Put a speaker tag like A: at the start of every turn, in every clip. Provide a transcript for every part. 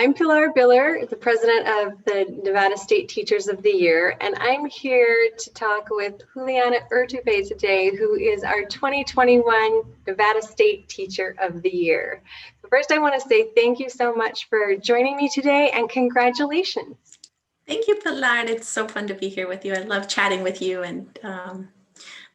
A: I'm Pilar Biller, the president of the Nevada State Teachers of the Year, and I'm here to talk with Juliana Urtubey today, who is our 2021 Nevada State Teacher of the Year. So first, I want to say thank you so much for joining me today and congratulations.
B: Thank you, Pilar. It's so fun to be here with you. I love chatting with you, and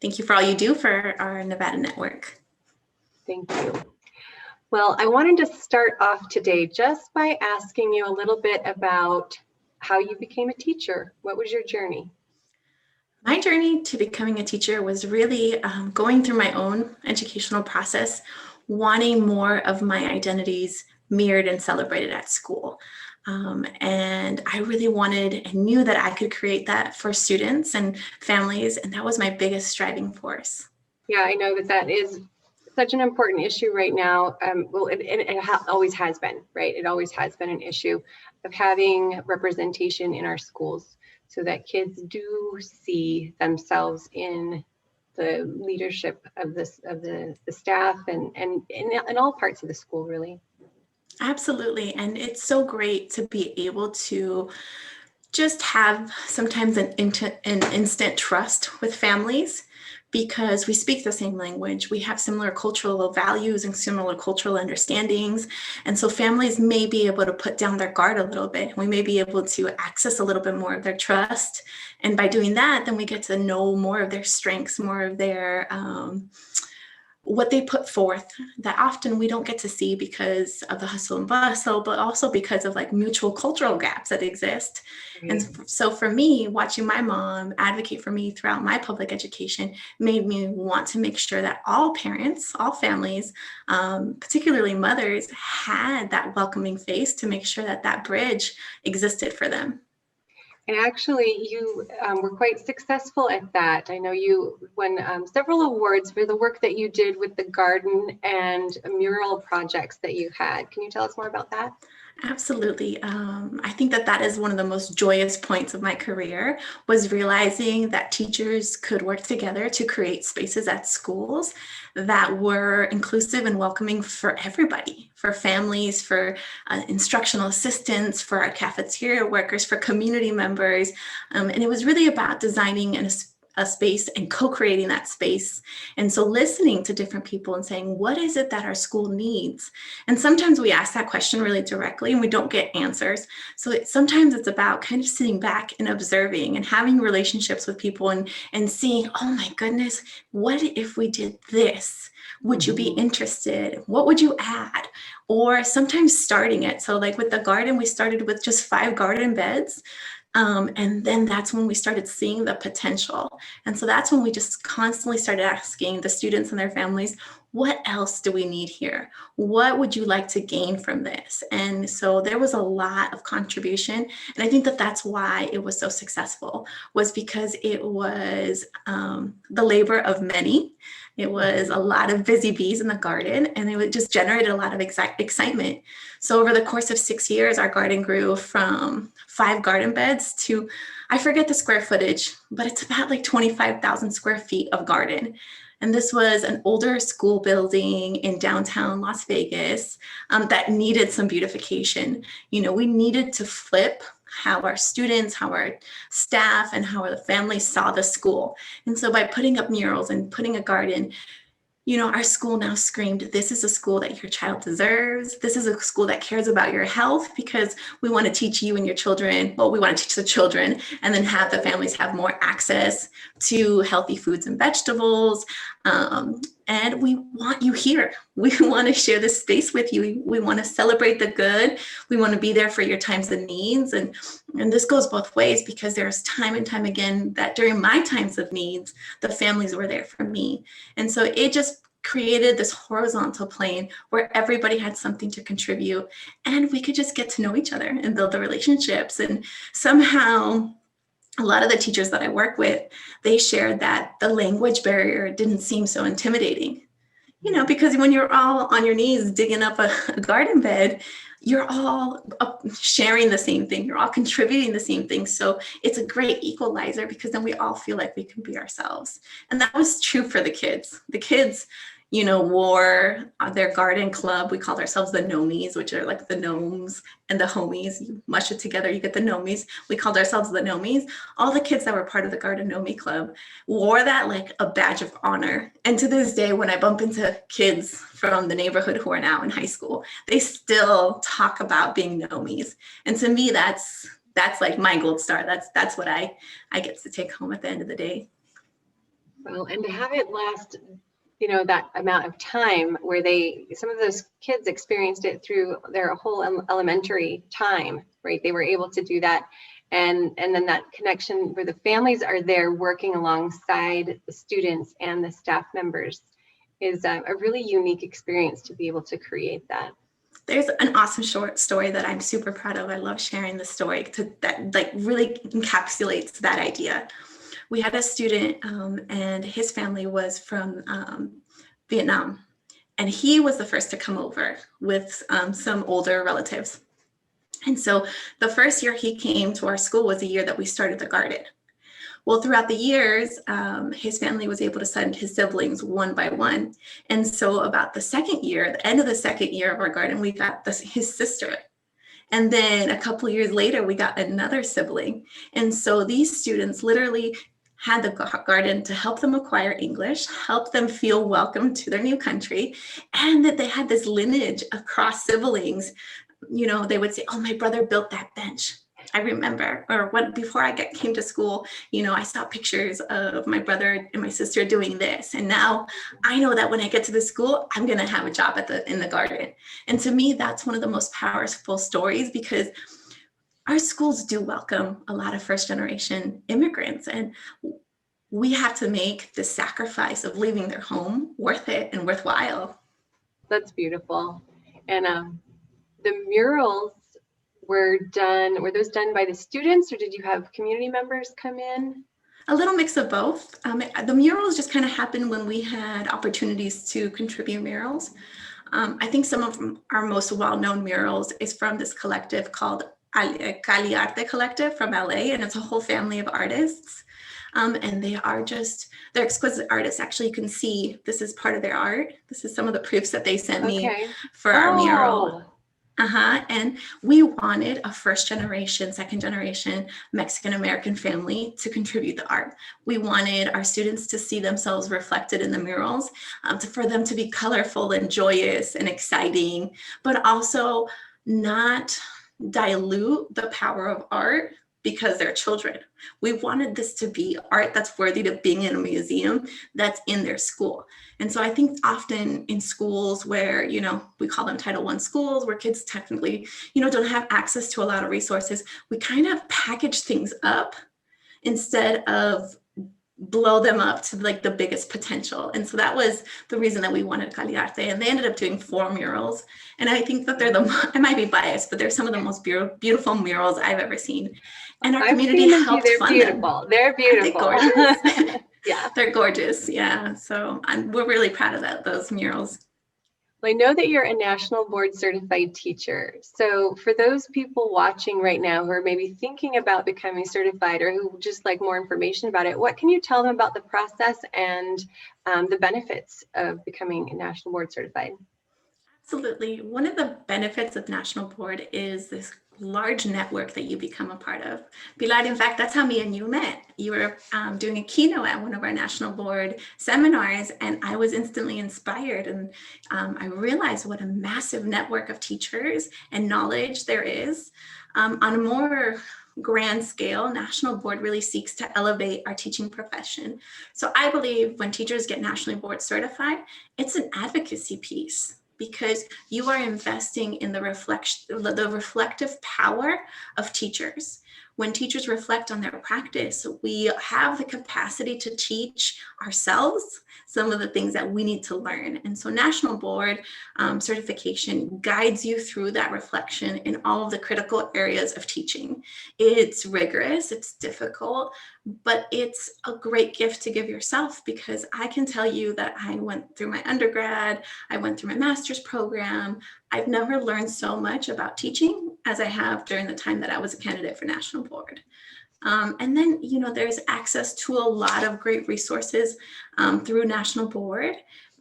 B: thank you for all you do for our Nevada network.
A: Thank you. Well, I wanted to start off today just by asking you a little bit about how you became a teacher. What was your journey?
B: My journey to becoming a teacher was really going through my own educational process, wanting more of my identities mirrored and celebrated at school. And I really wanted and knew that I could create that for students and families, and that was my biggest striving force.
A: Yeah, I know that is such an important issue right now. Well, it always has been, right? It always has been an issue of having representation in our schools so that kids do see themselves in the leadership of the staff and in all parts of the school, really.
B: Absolutely. And it's so great to be able to just have sometimes an instant trust with families, because we speak the same language, we have similar cultural values and similar cultural understandings. And so families may be able to put down their guard a little bit. We may be able to access a little bit more of their trust. And by doing that, then we get to know more of their strengths, more of their what they put forth that often we don't get to see because of the hustle and bustle, but also because of like mutual cultural gaps that exist. Mm-hmm. And so for me, watching my mom advocate for me throughout my public education made me want to make sure that all parents, all families, particularly mothers, had that welcoming face to make sure that that bridge existed for them.
A: And actually, you were quite successful at that. I know you won several awards for the work that you did with the garden and mural projects that you had. Can you tell us more about that?
B: Absolutely. I think that is one of the most joyous points of my career, was realizing that teachers could work together to create spaces at schools that were inclusive and welcoming for everybody, for families, for instructional assistants, for our cafeteria workers, for community members. And it was really about designing a space and co-creating that space. And so listening to different people and saying, what is it that our school needs? And sometimes we ask that question really directly and we don't get answers. So sometimes it's about kind of sitting back and observing and having relationships with people and seeing, oh my goodness, what if we did this? Would you be interested? What would you add? Or sometimes starting it. So like with the garden, we started with just 5 garden beds. And then that's when we started seeing the potential. And so that's when we just constantly started asking the students and their families, what else do we need here? What would you like to gain from this? And so there was a lot of contribution. And I think that's why it was so successful, was because it was the labor of many. It was a lot of busy bees in the garden, and it just generated a lot of excitement. So over the course of 6 years, our garden grew from 5 garden beds to, I forget the square footage, but it's about like 25,000 square feet of garden. And this was an older school building in downtown Las Vegas that needed some beautification. You know, we needed to flip how our students, how our staff, and how our families saw the school. And so by putting up murals and putting a garden, you know, our school now screamed, this is a school that your child deserves. This is a school that cares about your health, because we want to teach you and your children, well, we want to teach the children and then have the families have more access to healthy foods and vegetables. And we want you here. We want to share this space with you. We want to celebrate the good. We want to be there for your times of needs. And this goes both ways, because there's time and time again that during my times of needs, the families were there for me. And so it just created this horizontal plane where everybody had something to contribute, and we could just get to know each other and build the relationships. And somehow, a lot of the teachers that I work with, they shared that the language barrier didn't seem so intimidating. You know, because when you're all on your knees digging up a garden bed, you're all sharing the same thing. You're all contributing the same thing. So it's a great equalizer, because then we all feel like we can be ourselves. And that was true for the kids. The kids, wore their garden club. We called ourselves the Gnomies, which are like the gnomes and the homies. You mush it together, you get the Gnomies. We called ourselves the Gnomies. All the kids that were part of the Garden Gnomie Club wore that like a badge of honor. And to this day, when I bump into kids from the neighborhood who are now in high school, they still talk about being Gnomies. And to me, that's like my gold star. That's what I get to take home at the end of the day.
A: Well, and to have it last, that amount of time where some of those kids experienced it through their whole elementary time, right? They were able to do that. And then that connection where the families are there working alongside the students and the staff members is a really unique experience to be able to create that.
B: There's an awesome short story that I'm super proud of. I love sharing the story that like really encapsulates that idea. We had a student and his family was from Vietnam, and he was the first to come over with some older relatives. And so the first year he came to our school was the year that we started the garden. Well, throughout the years, his family was able to send his siblings one by one. And so about the second year, the end of the second year of our garden, we got his sister. And then a couple of years later, we got another sibling. And so these students literally had the garden to help them acquire English, help them feel welcome to their new country, and that they had this lineage across siblings. They would say, oh, my brother built that bench. I remember, before I came to school, I saw pictures of my brother and my sister doing this. And now I know that when I get to the school, I'm going to have a job in the garden. And to me, that's one of the most powerful stories, because our schools do welcome a lot of first generation immigrants, and we have to make the sacrifice of leaving their home worth it and worthwhile.
A: That's beautiful. And the murals were those done by the students, or did you have community members come in?
B: A little mix of both. The murals just kind of happened when we had opportunities to contribute murals. I think some of our most well-known murals is from this collective called Cali Arte Collective from LA, and it's a whole family of artists. And they're exquisite artists. Actually, you can see this is part of their art. This is some of the proofs that they sent me for our mural. And we wanted a first generation, second generation Mexican American family to contribute the art. We wanted our students to see themselves reflected in the murals, for them to be colorful and joyous and exciting, but also not dilute the power of art because they're children. We wanted this to be art that's worthy of being in a museum that's in their school. And so I think often in schools where, we call them Title I schools, where kids technically, don't have access to a lot of resources, we kind of package things up instead of blow them up to like the biggest potential. And so that was the reason that we wanted Cali Arte. And they ended up doing 4 murals. And I think that I might be biased, but they're some of the most beautiful murals I've ever seen. And our community helped fund them.
A: They're beautiful.
B: They're gorgeous.
A: Yeah.
B: They're gorgeous. Yeah. So we're really proud of those murals.
A: Well, I know that you're a national board certified teacher. So for those people watching right now who are maybe thinking about becoming certified, or who just like more information about it, what can you tell them about the process and the benefits of becoming a national board certified?
B: Absolutely. One of the benefits of national board is this large network that you become a part of. Pilar, in fact, that's how me and you met. You were doing a keynote at one of our national board seminars, and I was instantly inspired. And I realized what a massive network of teachers and knowledge there is. On a more grand scale, national board really seeks to elevate our teaching profession. So I believe when teachers get nationally board certified, it's an advocacy piece, because you are investing in the reflective power of teachers. When teachers reflect on their practice, we have the capacity to teach ourselves some of the things that we need to learn. And so national board certification guides you through that reflection in all of the critical areas of teaching. It's rigorous, it's difficult, but it's a great gift to give yourself, because I can tell you that I went through my undergrad, I went through my master's program. I've never learned so much about teaching as I have during the time that I was a candidate for national board. And then, there's access to a lot of great resources through national board.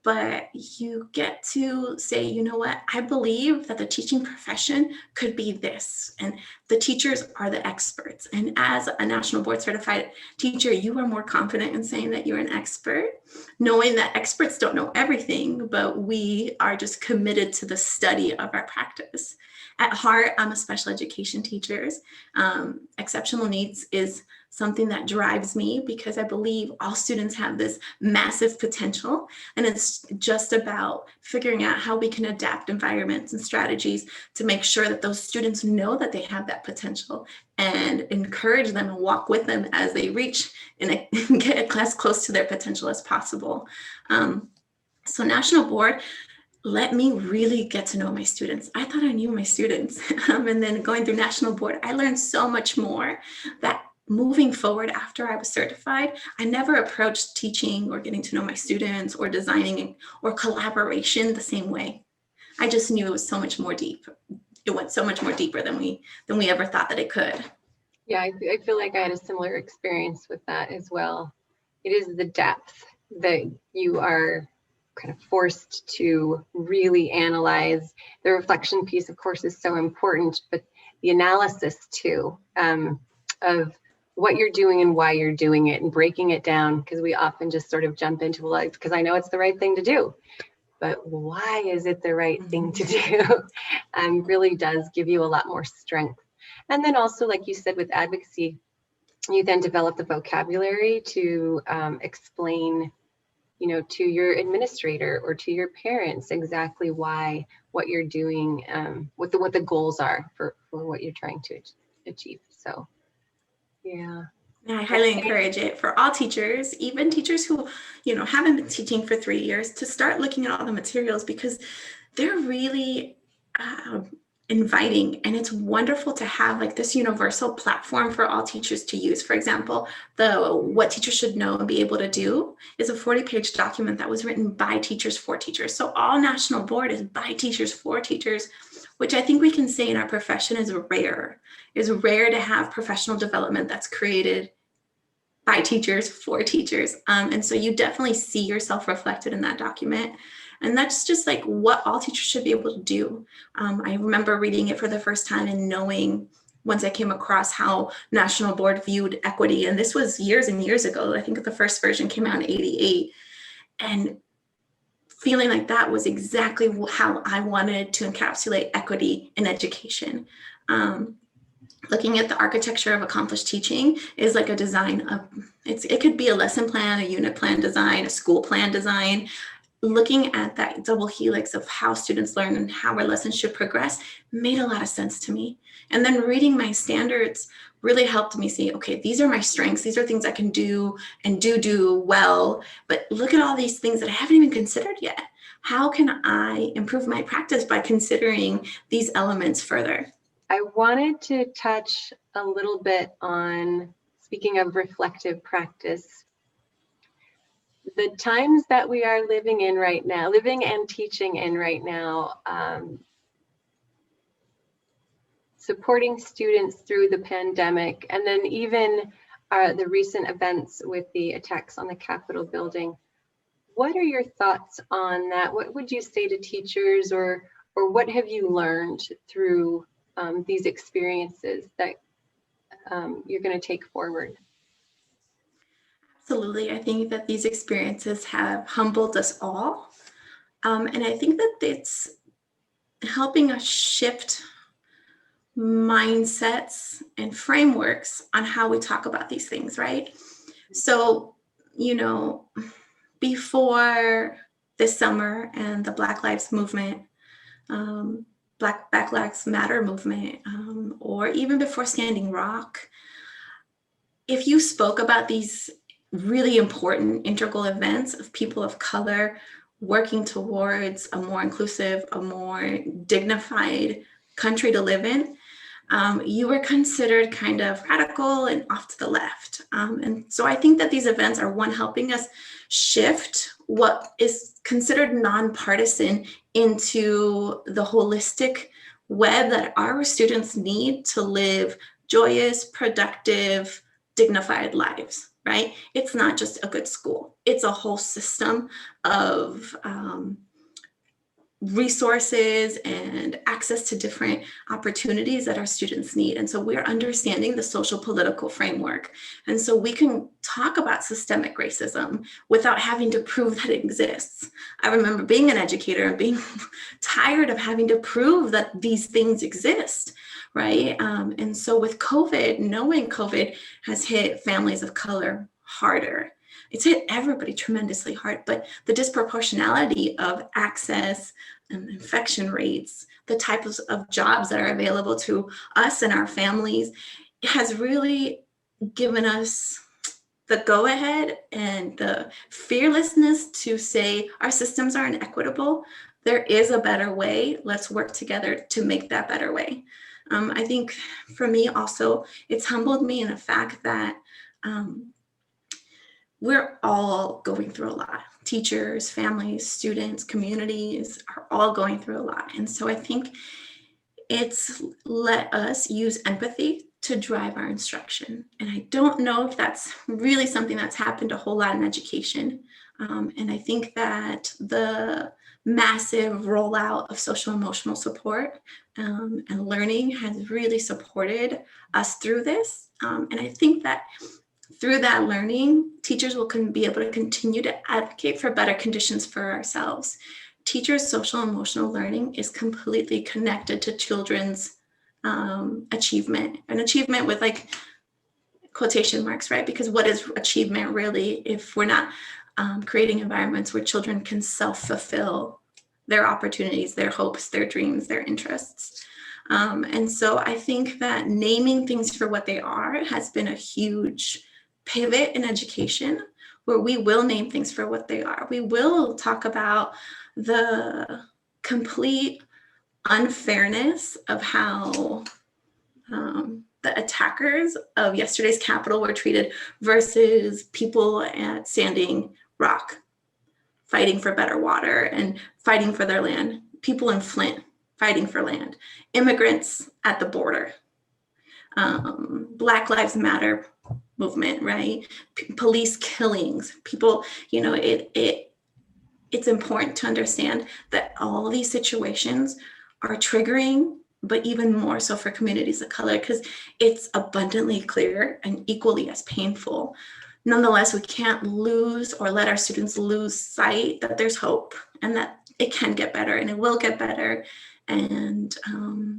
B: but you get to say, you know what, I believe that the teaching profession could be this, and the teachers are the experts. And as a national board certified teacher, you are more confident in saying that you're an expert, knowing that experts don't know everything, but we are just committed to the study of our practice. At heart, I'm a special education teacher. Exceptional needs is something that drives me because I believe all students have this massive potential, and it's just about figuring out how we can adapt environments and strategies to make sure that those students know that they have that potential and encourage them and walk with them as they reach and get as close to their potential as possible. So National Board let me really get to know my students. I thought I knew my students. And then going through National Board, I learned so much more that moving forward after I was certified, I never approached teaching or getting to know my students or designing or collaboration the same way. I just knew it was so much more deep. It went so much more deeper than we ever thought that it could.
A: Yeah, I feel like I had a similar experience with that as well. It is the depth that you are kind of forced to really analyze. The reflection piece, of course, is so important, but the analysis too, of what you're doing and why you're doing it and breaking it down, because we often just sort of jump into life because I know it's the right thing to do, but why is it the right thing to do? Really does give you a lot more strength. And then also, like you said, with advocacy, you then develop the vocabulary to explain, to your administrator or to your parents exactly why what you're doing, what the goals are for what you're trying to achieve. So, yeah.
B: I highly encourage it for all teachers, even teachers who, haven't been teaching for 3 years, to start looking at all the materials because they're really inviting, and it's wonderful to have like this universal platform for all teachers to use. For example, the What Teachers Should Know and Be Able to Do is a 40-page document that was written by teachers for teachers. So all National Board is by teachers for teachers, which I think we can say in our profession is rare. It's rare to have professional development that's created by teachers for teachers. And so you definitely see yourself reflected in that document. And that's just like what all teachers should be able to do. I remember reading it for the first time and knowing, once I came across how National Board viewed equity, and this was years and years ago. I think the first version came out in '88, and feeling like that was exactly how I wanted to encapsulate equity in education. Looking at the architecture of accomplished teaching is like a design of, it could be a lesson plan, a unit plan design, a school plan design. Looking at that double helix of how students learn and how our lessons should progress made a lot of sense to me. And then reading my standards really helped me see, okay, these are my strengths. These are things I can do and do well, but look at all these things that I haven't even considered yet. How can I improve my practice by considering these elements further?
A: I wanted to touch a little bit on, speaking of reflective practice, the times that we are living and teaching in right now, supporting students through the pandemic, and then even the recent events with the attacks on the Capitol building. What are your thoughts on that? What would you say to teachers, or what have you learned through these experiences that you're going to take forward?
B: Absolutely. I think that these experiences have humbled us all. And I think that it's helping us shift mindsets and frameworks on how we talk about these things, right? So, before this summer and the Black Lives Movement, Black Lives Matter movement, or even before Standing Rock, if you spoke about these really important integral events of people of color working towards a more inclusive, a more dignified country to live in, you were considered kind of radical and off to the left. And so I think that these events are, one, helping us shift what is considered nonpartisan into the holistic web that our students need to live joyous, productive, dignified lives, right? It's not just a good school. It's a whole system of resources and access to different opportunities that our students need. And so we're understanding the social political framework. And so we can talk about systemic racism without having to prove that it exists. I remember being an educator and being tired of having to prove that these things exist, right? And so with COVID, knowing COVID has hit families of color harder. It's hit everybody tremendously hard, but the disproportionality of access and infection rates, the types of jobs that are available to us and our families has really given us the go-ahead and the fearlessness to say our systems are inequitable. There is a better way. Let's work together to make that better way. I think for me also, it's humbled me in the fact that we're all going through a lot. Teachers, families, students, communities are all going through a lot. And so I think it's let us use empathy to drive our instruction. And I don't know if that's really something that's happened a whole lot in education. And I think that the massive rollout of social emotional support and learning has really supported us through this. And I think that through that learning, teachers will be able to continue to advocate for better conditions for ourselves. Teachers' social emotional learning is completely connected to children's achievement, and achievement with like quotation marks, right? Because what is achievement really if we're not creating environments where children can self-fulfill their opportunities, their hopes, their dreams, their interests. And so I think that naming things for what they are has been a huge pivot in education, where we will name things for what they are. We will talk about the complete unfairness of how the attackers of yesterday's Capitol were treated versus people at Standing Rock fighting for better water and fighting for their land, people in Flint fighting for land, immigrants at the border, Black Lives Matter movement, right? Police killings, people, you know, it's important to understand that all these situations are triggering, but even more so for communities of color, because it's abundantly clear and equally as painful. Nonetheless, we can't lose or let our students lose sight that there's hope and that it can get better and it will get better, and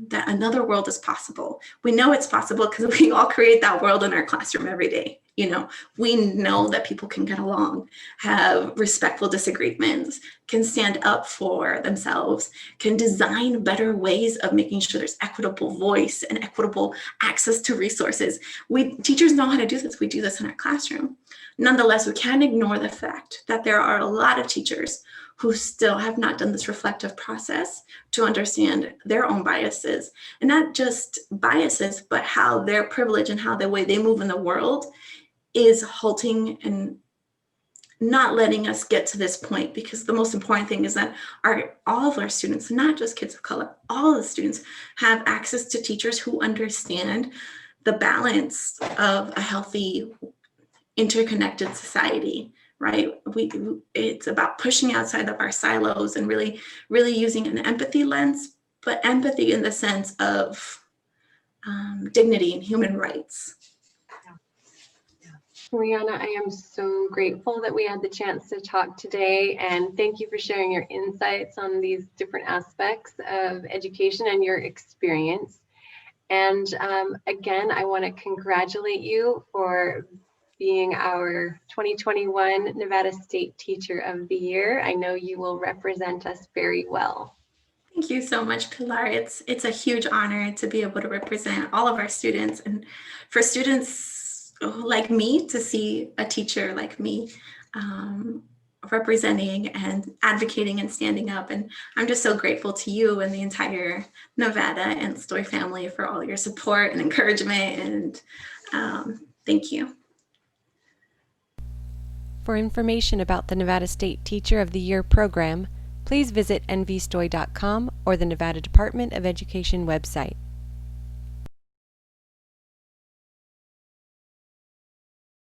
B: that another world is possible. We know it's possible because we all create that world in our classroom every day. You know, we know that people can get along, have respectful disagreements, can stand up for themselves, can design better ways of making sure there's equitable voice and equitable access to resources. Teachers know how to do this. We do this in our classroom. Nonetheless, we can't ignore the fact that there are a lot of teachers who still have not done this reflective process to understand their own biases, and not just biases, but how their privilege and how the way they move in the world is halting and not letting us get to this point. Because the most important thing is that all of our students, not just kids of color, all of the students have access to teachers who understand the balance of a healthy, interconnected society. Right? It's about pushing outside of our silos and really using an empathy lens, but empathy in the sense of dignity and human rights.
A: Juliana, I am so grateful that we had the chance to talk today, and thank you for sharing your insights on these different aspects of education and your experience. And again, I want to congratulate you for being our 2021 Nevada State Teacher of the Year. I know you will represent us very well.
B: Thank you so much, Pilar. It's a huge honor to be able to represent all of our students, and for students like me to see a teacher like me representing and advocating and standing up. And I'm just so grateful to you and the entire Nevada and Story family for all your support and encouragement, and thank you.
C: For information about the Nevada State Teacher of the Year program, please visit nvstoy.com or the Nevada Department of Education website.